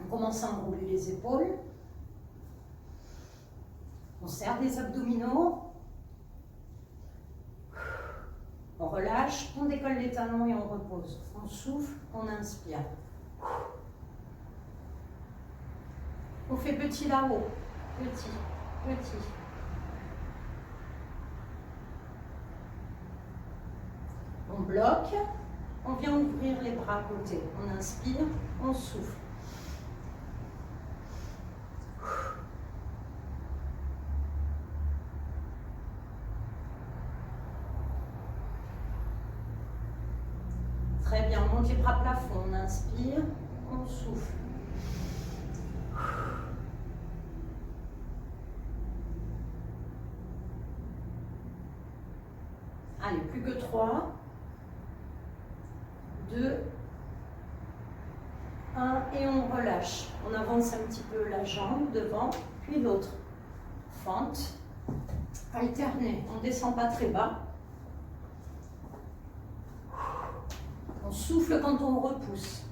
commence à enrouler les épaules. On serre les abdominaux. On relâche, on décolle les talons et on repose. On souffle, on inspire. On fait petit là-haut. Petit, petit. On bloque. On vient ouvrir les bras à côté. On inspire, on souffle. Très bien, on monte les bras plafond. On inspire, on souffle. Allez, plus que 3. 2, 1 et on relâche. On avance un petit peu la jambe devant, puis l'autre. Fente, alternée. On ne descend pas très bas. On souffle quand on repousse.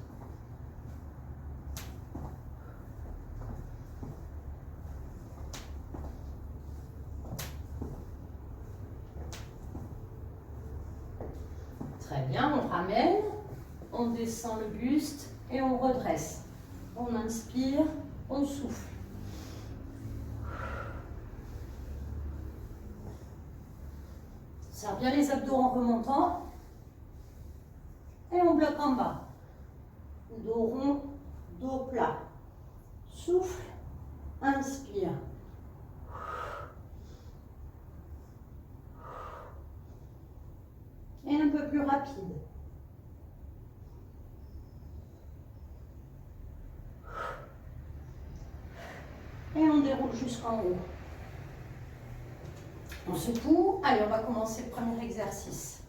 Très bien, on ramène. On descend le buste et on redresse. On inspire, on souffle. Serre bien les abdos en remontant. Et on bloque en bas. Dos rond, dos plat. Souffle, inspire. Et un peu plus rapide. Et on déroule jusqu'en haut. On secoue. Allez, on va commencer le premier exercice.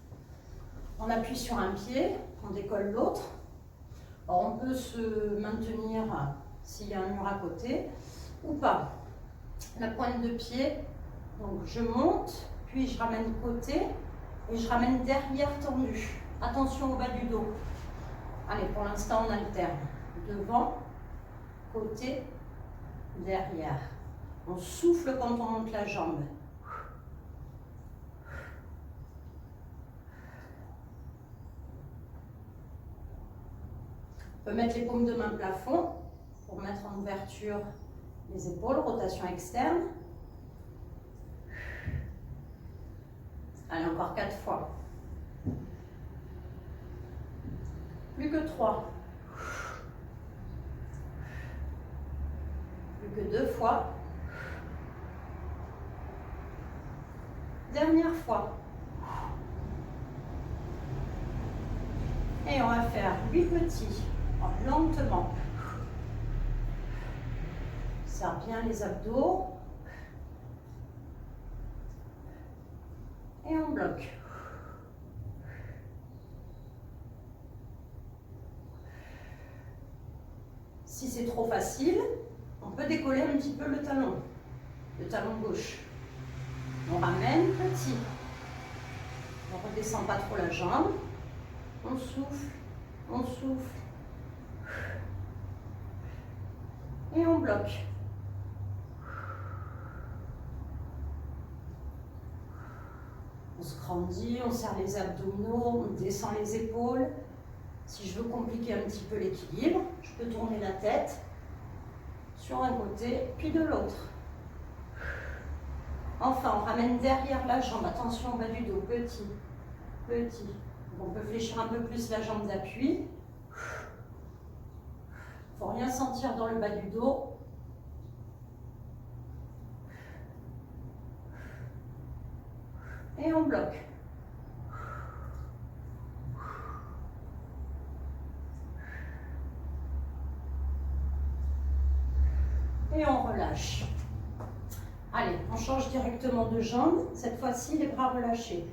On appuie sur un pied, on décolle l'autre. On peut se maintenir s'il y a un mur à côté ou pas. La pointe de pied, donc je monte, puis je ramène côté et je ramène derrière tendu. Attention au bas du dos. Allez, pour l'instant, on alterne. Devant, côté, derrière. On souffle quand on monte la jambe. On peut mettre les paumes de main plafond pour mettre en ouverture les épaules, rotation externe. Allez, encore 4 fois. Plus que 3. Plus que 2 fois. Dernière fois. Et on va faire 8 petits, lentement. Serre bien les abdos. Et on bloque. Si c'est trop facile, on peut décoller un petit peu le talon gauche. On ramène petit. On ne redescend pas trop la jambe. On souffle, on souffle. Et on bloque. On se grandit, on serre les abdominaux, on descend les épaules. Si je veux compliquer un petit peu l'équilibre, je peux tourner la tête sur un côté, puis de l'autre. Enfin, on ramène derrière la jambe. Attention au bas du dos, petit, petit. On peut fléchir un peu plus la jambe d'appui. Il ne faut rien sentir dans le bas du dos. Et on bloque. Et on relâche. Allez, on change directement de jambe. Cette fois-ci, les bras relâchés.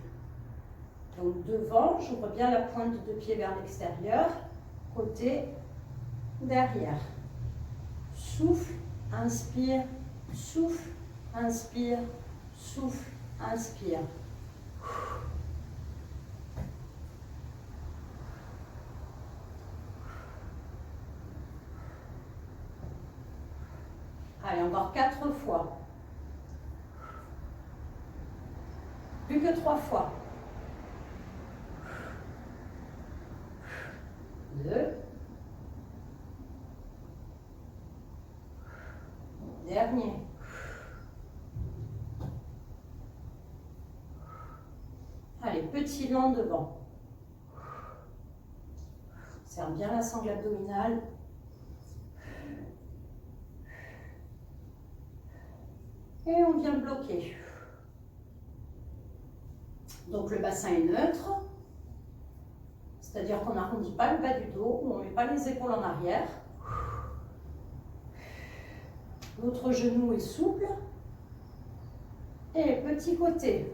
Donc devant, j'ouvre bien la pointe de pied vers l'extérieur. Côté, derrière. Souffle, inspire, souffle, inspire, souffle, inspire. Allez, encore 4 fois. Plus que 3 fois. 2. Dernier. Allez, petit long devant. Serre bien la sangle abdominale. Et on vient bloquer. Donc le bassin est neutre. C'est-à-dire qu'on n'arrondit pas le bas du dos, on ne met pas les épaules en arrière. L'autre genou est souple. Et petit côté.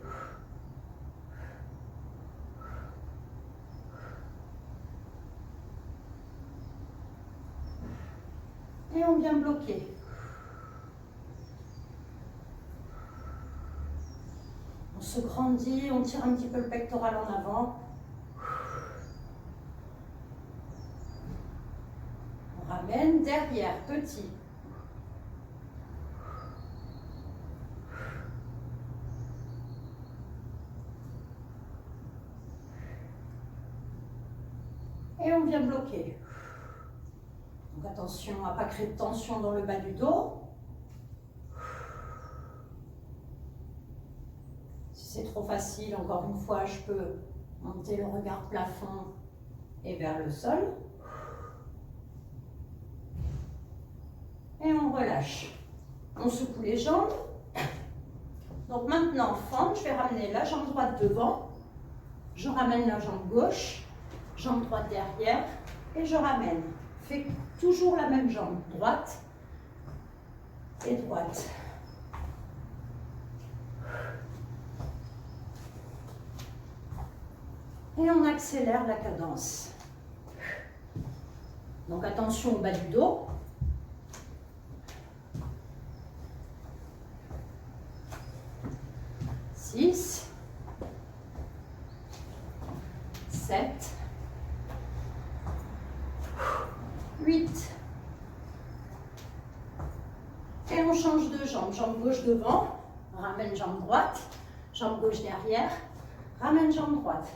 Et on vient bloquer. On se grandit, on tire un petit peu le pectoral en avant. On ramène derrière, petit. Et on vient bloquer. Donc attention à ne pas créer de tension dans le bas du dos. Si c'est trop facile, encore une fois, je peux monter le regard plafond et vers le sol. Et on relâche. On secoue les jambes. Donc maintenant, fente, je vais ramener la jambe droite devant. Je ramène la jambe gauche. Jambe droite derrière. Et je ramène. Fais toujours la même jambe. Droite et droite. Et on accélère la cadence. Donc attention au bas du dos. Six, 7, 8. Et on change de jambe. Jambe gauche devant, ramène jambe droite, jambe gauche derrière, ramène jambe droite.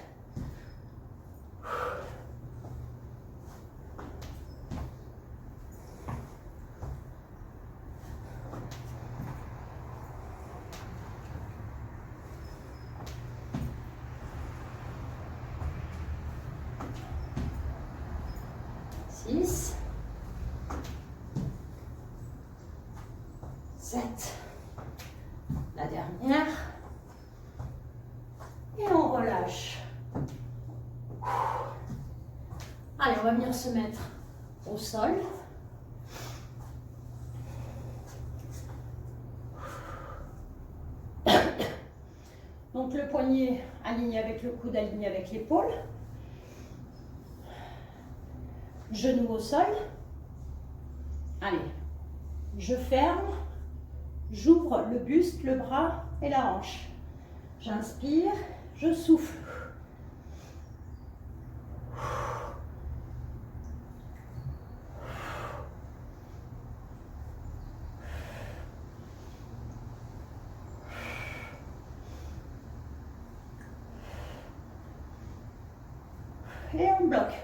Six, 7, la dernière, et on relâche. Allez, on va venir se mettre au sol. Donc le poignet aligné avec le coude, aligné avec l'épaule. Genou au sol. Allez, je ferme, j'ouvre le buste, le bras et la hanche. J'inspire, je souffle. Et on bloque.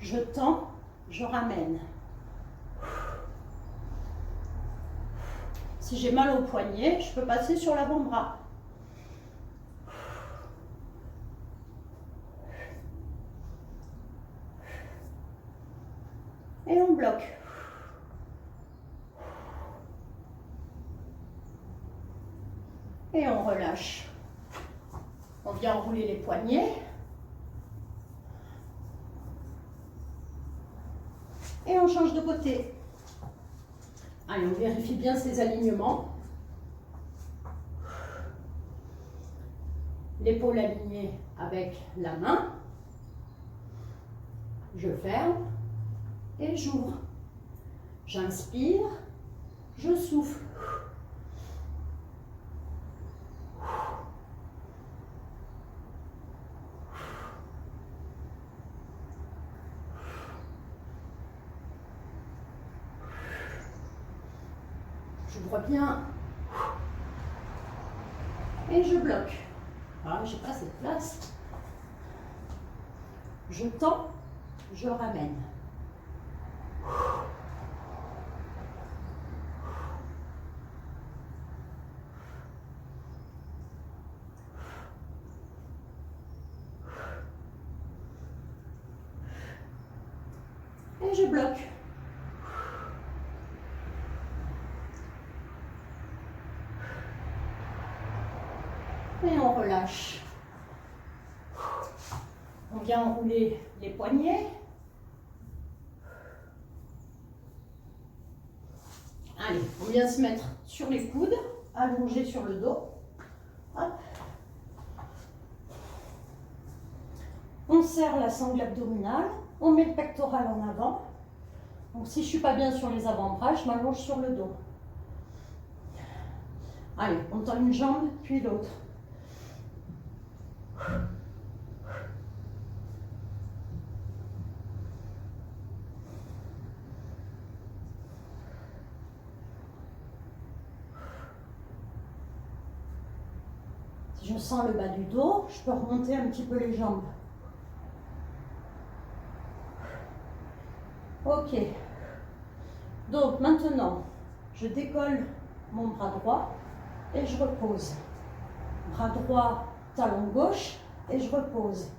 Je tends, je ramène. Si j'ai mal au poignet, je peux passer sur l'avant-bras. Et on bloque. Et on relâche. On vient enrouler les poignets. Et on change de côté. Allez, on vérifie bien ces alignements. L'épaule alignée avec la main. Je ferme et j'ouvre. J'inspire, je souffle. J'ouvre bien. Et je bloque. Voilà, j'ai pas assez de place. Je tends, je ramène. Et je bloque. Et on relâche. On vient enrouler les poignets. Allez, on vient se mettre sur les coudes, allongé sur le dos. Hop. On serre la sangle abdominale, on met le pectoral en avant. Donc si je ne suis pas bien sur les avant-bras, je m'allonge sur le dos. Allez, on tend une jambe, puis l'autre. Si je sens le bas du dos, je peux remonter un petit peu les jambes. Ok. Donc maintenant, je décolle mon bras droit et je repose. Bras droit, talon gauche et je repose.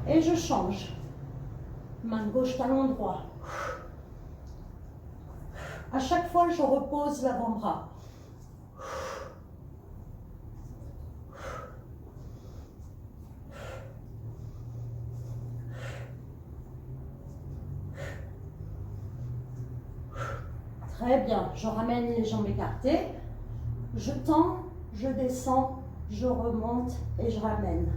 Et je change. Main gauche, talon droit. À chaque fois, je repose l'avant-bras. Très bien, je ramène les jambes écartées. Je tends, je descends, je remonte et je ramène.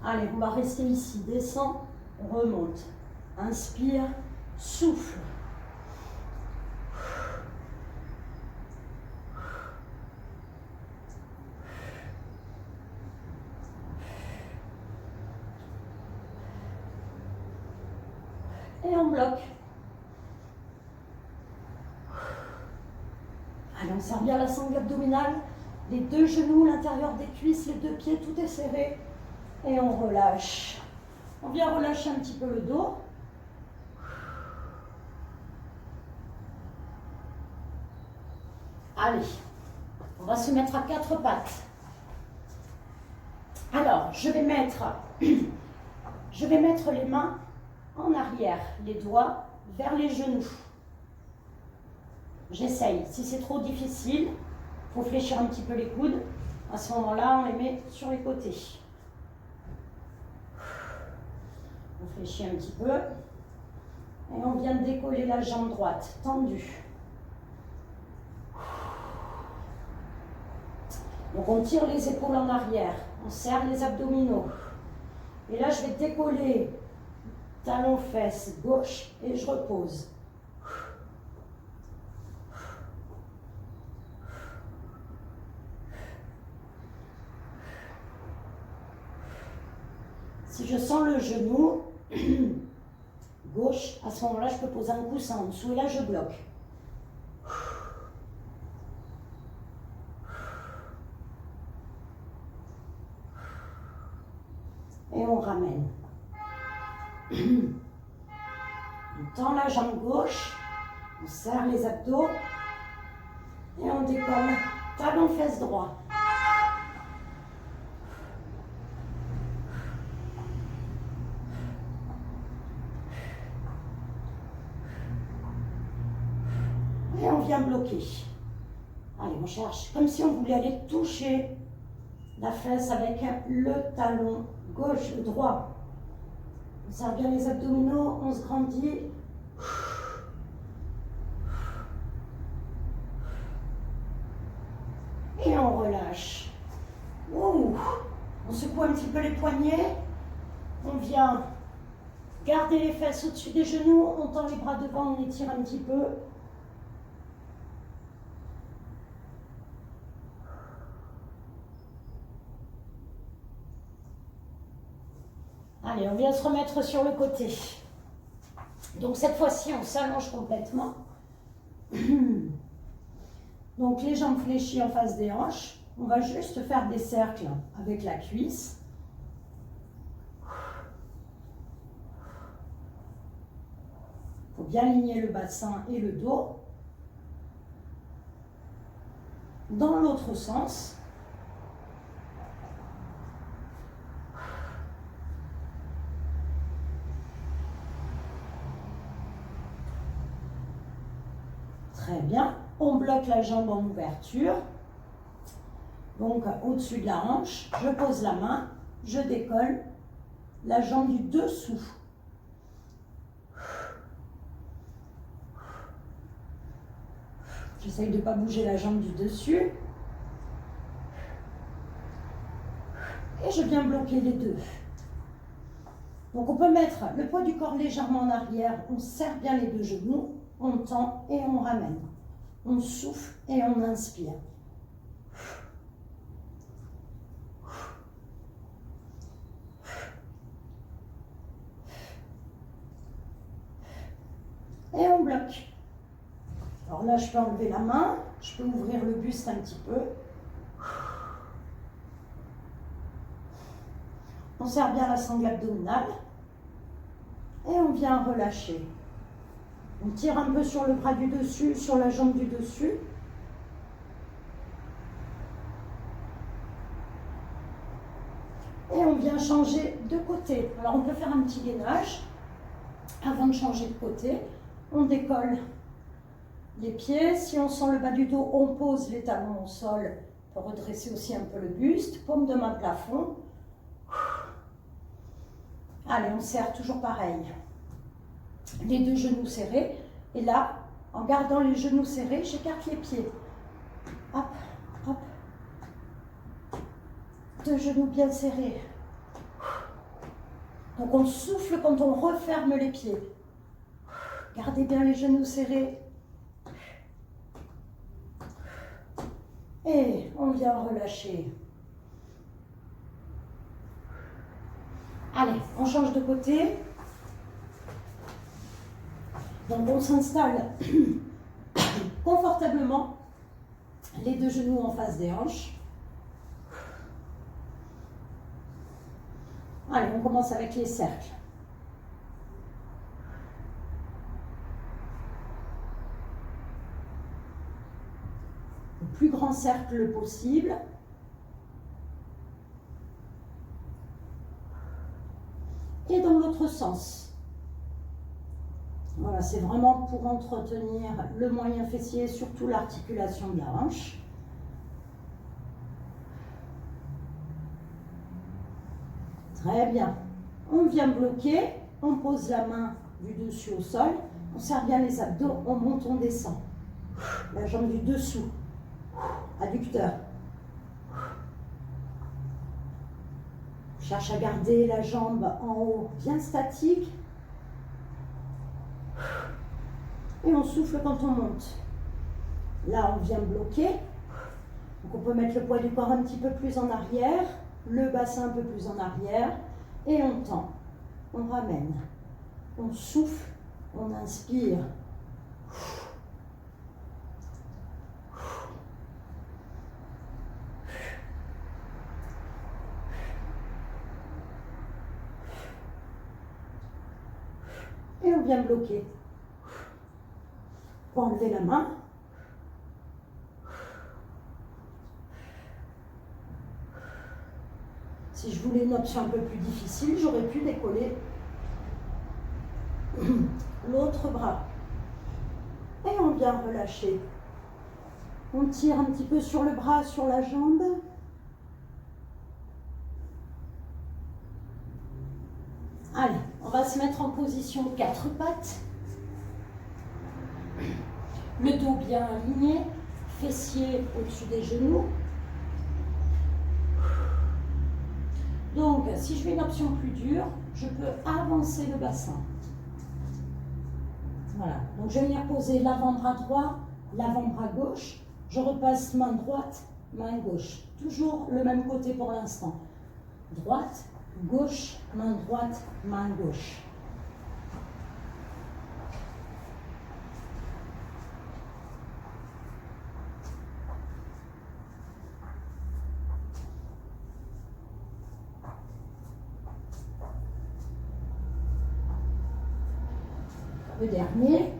Allez, on va rester ici. Descend, remonte. Inspire, souffle. Et on bloque. Allez, on serre bien la sangle abdominale. Les deux genoux, l'intérieur des cuisses, les deux pieds, tout est serré. Et on relâche. On vient relâcher un petit peu le dos. Allez, on va se mettre à quatre pattes. Alors, je vais mettre les mains en arrière, les doigts vers les genoux. J'essaye. Si c'est trop difficile, il faut fléchir un petit peu les coudes. À ce moment-là, on les met sur les côtés. On fléchit un petit peu. Et on vient de décoller la jambe droite, tendue. Donc on tire les épaules en arrière. On serre les abdominaux. Et là, je vais décoller talon fesse gauche et je repose. Si je sens le genou gauche, à ce moment-là, je peux poser un coussin en dessous et là, je bloque. Et on ramène. On tend la jambe gauche, on serre les abdos et on décolle talon fesse droit. Et on vient bloquer. Allez, on cherche comme si on voulait aller toucher la fesse avec le talon gauche, droit. On serre bien les abdominaux, on se grandit. Et on relâche. Ouh. On secoue un petit peu les poignets. On vient garder les fesses au-dessus des genoux, on tend les bras devant, on étire un petit peu. Allez, on vient se remettre sur le côté. Donc cette fois-ci, on s'allonge complètement. Donc les jambes fléchies en face des hanches. On va juste faire des cercles avec la cuisse. Il faut bien aligner le bassin et le dos. Dans l'autre sens. Très bien. On bloque la jambe en ouverture. Donc au-dessus de la hanche, je pose la main, je décolle la jambe du dessous. J'essaye de ne pas bouger la jambe du dessus. Et je viens bloquer les deux. Donc on peut mettre le poids du corps légèrement en arrière, on serre bien les deux genoux, on tend et on ramène. On souffle et on inspire. Et on bloque. Alors là, je peux enlever la main, je peux ouvrir le buste un petit peu. On serre bien la sangle abdominale. Et on vient relâcher. On tire un peu sur le bras du dessus, sur la jambe du dessus. Et on vient changer de côté. Alors on peut faire un petit gainage. Avant de changer de côté, on décolle les pieds. Si on sent le bas du dos, on pose les talons au sol pour redresser aussi un peu le buste. Paume de main plafond. Allez, on serre toujours pareil. Les deux genoux serrés. Et là, en gardant les genoux serrés, j'écarte les pieds. Hop, hop. Deux genoux bien serrés. Donc on souffle quand on referme les pieds. Gardez bien les genoux serrés. Et on vient relâcher. Allez, on change de côté. Donc on s'installe confortablement, les deux genoux en face des hanches. Allez, on commence avec les cercles. Le plus grand cercle possible. Et dans l'autre sens. Voilà, c'est vraiment pour entretenir le moyen fessier, surtout l'articulation de la hanche. Très bien. On vient bloquer, on pose la main du dessus au sol, on serre bien les abdos, on monte, on descend. La jambe du dessous, adducteur. On cherche à garder la jambe en haut bien statique. Et on souffle quand on monte. Là, on vient bloquer. Donc, on peut mettre le poids du corps un petit peu plus en arrière, le bassin un peu plus en arrière, et on tend. On ramène. On souffle, on inspire. Et on vient bloquer. Pour enlever la main. Si je voulais une option un peu plus difficile, j'aurais pu décoller l'autre bras. Et on vient relâcher. On tire un petit peu sur le bras, sur la jambe. Allez, on va se mettre en position 4 pattes. Le dos bien aligné, fessiers au-dessus des genoux. Donc, si je veux une option plus dure, je peux avancer le bassin. Voilà. Donc, je vais venir poser l'avant-bras droit, l'avant-bras gauche. Je repasse main droite, main gauche. Toujours le même côté pour l'instant. Droite, gauche, main droite, main gauche. Le dernier.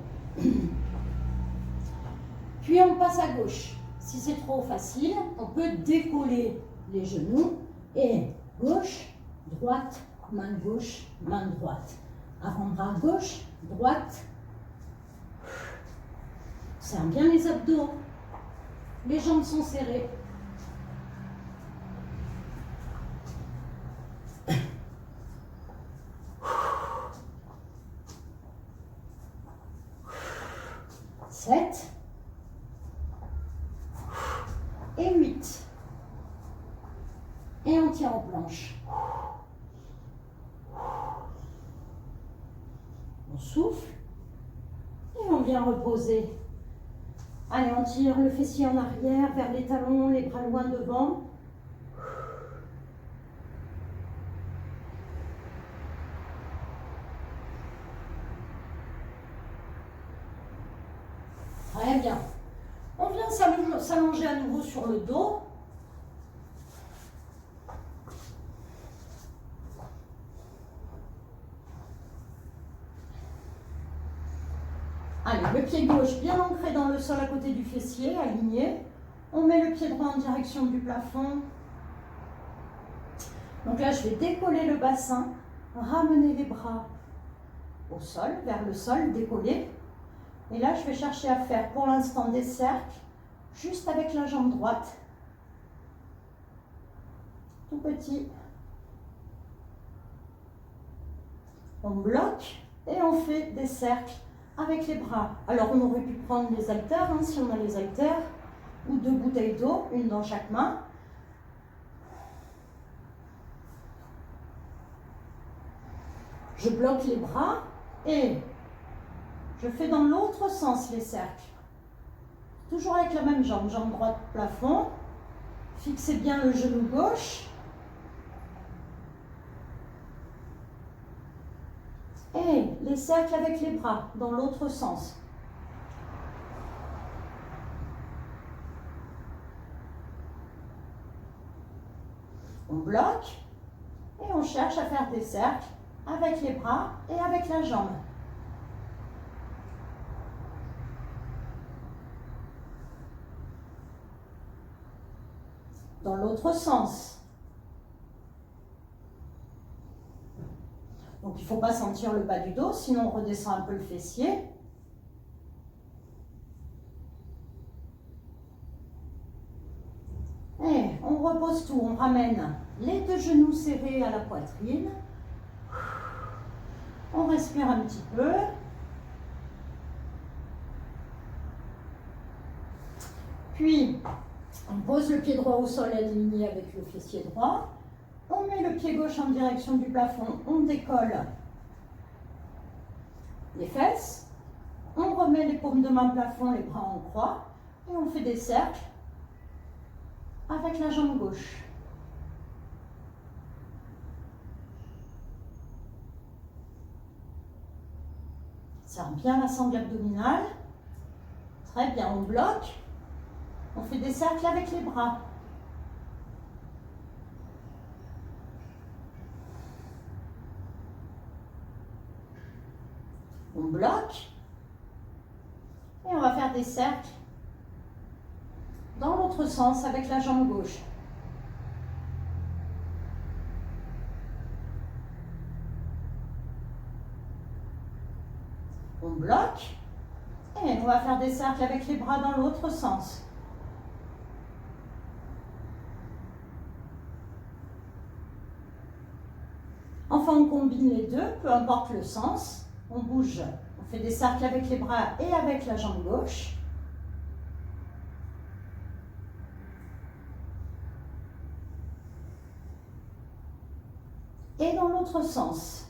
Puis on passe à gauche. Si c'est trop facile, on peut décoller les genoux et gauche, droite, main gauche, main droite. Avant-bras gauche, droite. Serre bien les abdos. Les jambes sont serrées. Sept. Et 8. Et on tire aux planches. On souffle. Et on vient reposer. Allez, on tire le fessier en arrière, vers les talons, les bras loin devant. Très bien. On vient s'allonger à nouveau sur le dos. Allez, le pied gauche bien ancré dans le sol à côté du fessier, aligné. On met le pied droit en direction du plafond. Donc là, je vais décoller le bassin, ramener les bras au sol, vers le sol, décoller. Et là, je vais chercher à faire pour l'instant des cercles, juste avec la jambe droite. Tout petit. On bloque et on fait des cercles avec les bras. Alors, on aurait pu prendre les haltères, hein, si on a les haltères, ou 2 bouteilles d'eau, une dans chaque main. Je bloque les bras et je fais dans l'autre sens les cercles. Toujours avec la même jambe, jambe droite plafond. Fixez bien le genou gauche. Et les cercles avec les bras dans l'autre sens. On bloque et on cherche à faire des cercles avec les bras et avec la jambe. Dans l'autre sens. Donc il ne faut pas sentir le bas du dos, sinon on redescend un peu le fessier. Et on repose tout, on ramène les 2 genoux serrés à la poitrine. On respire un petit peu. Puis, on pose le pied droit au sol aligné avec le fessier droit. On met le pied gauche en direction du plafond. On décolle les fesses. On remet les paumes de main plafond, les bras en croix. Et on fait des cercles avec la jambe gauche. Serre bien la sangle abdominale. Très bien, on bloque. On fait des cercles avec les bras. On bloque. Et on va faire des cercles dans l'autre sens avec la jambe gauche. On bloque. Et on va faire des cercles avec les bras dans l'autre sens. Enfin, on combine les deux, peu importe le sens. On bouge, on fait des cercles avec les bras et avec la jambe gauche. l'autre sens.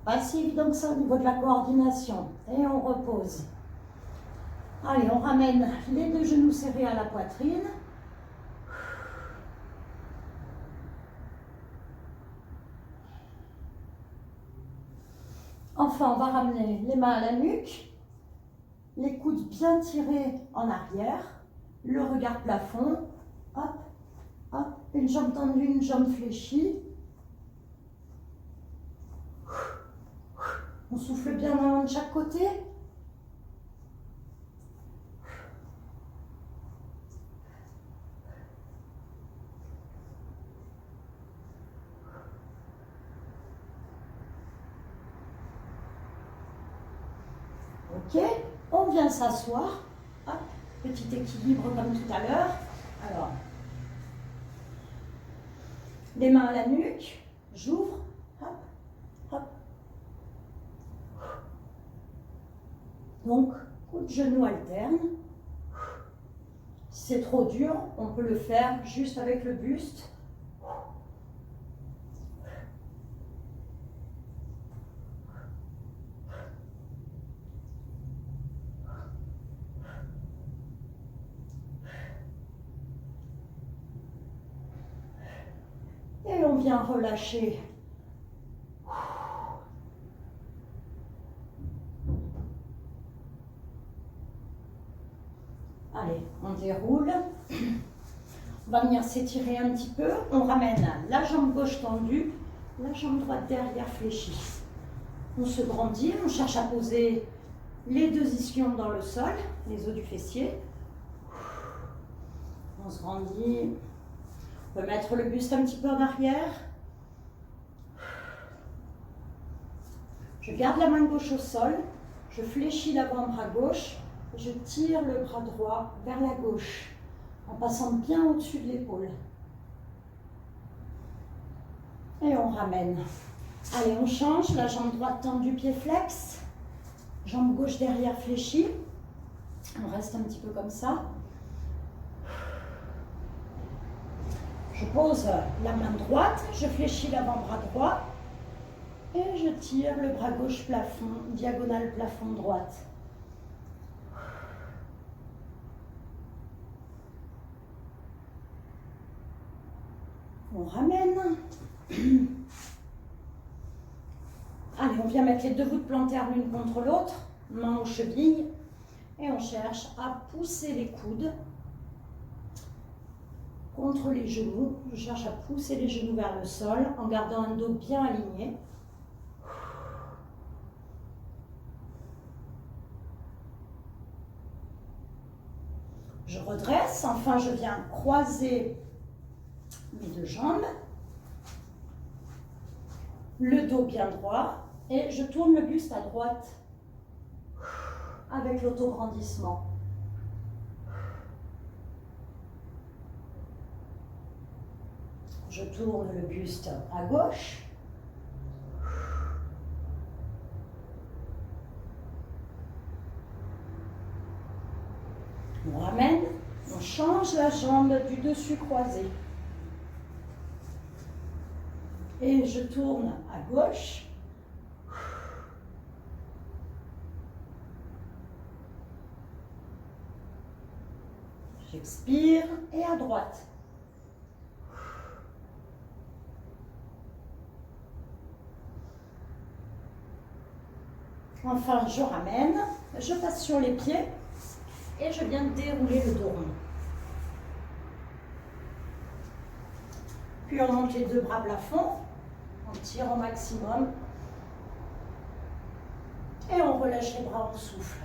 Pas si évident que ça au niveau de la coordination. Et on repose. Allez, on ramène les deux genoux serrés à la poitrine. Enfin, on va ramener les mains à la nuque, les coudes bien tirés en arrière, le regard plafond, hop, hop, une jambe tendue, une jambe fléchie. On souffle bien de chaque côté. Ok, on vient s'asseoir. Hop, petit équilibre comme tout à l'heure. Alors, les mains à la nuque, j'ouvre, hop, hop. Donc, coup de genou alterne. Si c'est trop dur, on peut le faire juste avec le buste. Et on vient relâcher. Allez, on déroule. On va venir s'étirer un petit peu. On ramène la jambe gauche tendue, la jambe droite derrière fléchie. On se grandit, on cherche à poser les deux ischions dans le sol, les os du fessier. On se grandit. On peut mettre le buste un petit peu en arrière. Je garde la main gauche au sol. Je fléchis l'avant-bras gauche. Je tire le bras droit vers la gauche en passant bien au-dessus de l'épaule. Et on ramène. Allez, on change. La jambe droite tendue, pied flex. Jambe gauche derrière fléchie. On reste un petit peu comme ça. Je pose la main droite, je fléchis l'avant-bras droit et je tire le bras gauche plafond, diagonale plafond droite. On ramène. Allez, on vient mettre les deux voûtes plantaires l'une contre l'autre, main aux chevilles, et on cherche à pousser les coudes contre les genoux. Je cherche à pousser les genoux vers le sol en gardant un dos bien aligné. Je redresse, enfin je viens croiser mes deux jambes, le dos bien droit et je tourne le buste à droite avec l'autograndissement. Je tourne le buste à gauche. On ramène, on change la jambe du dessus croisée. Et je tourne à gauche. J'expire et à droite. Enfin, je ramène, je passe sur les pieds et je viens dérouler le dos rond. Puis on monte les deux bras plafond, on tire au maximum et on relâche les bras, on souffle.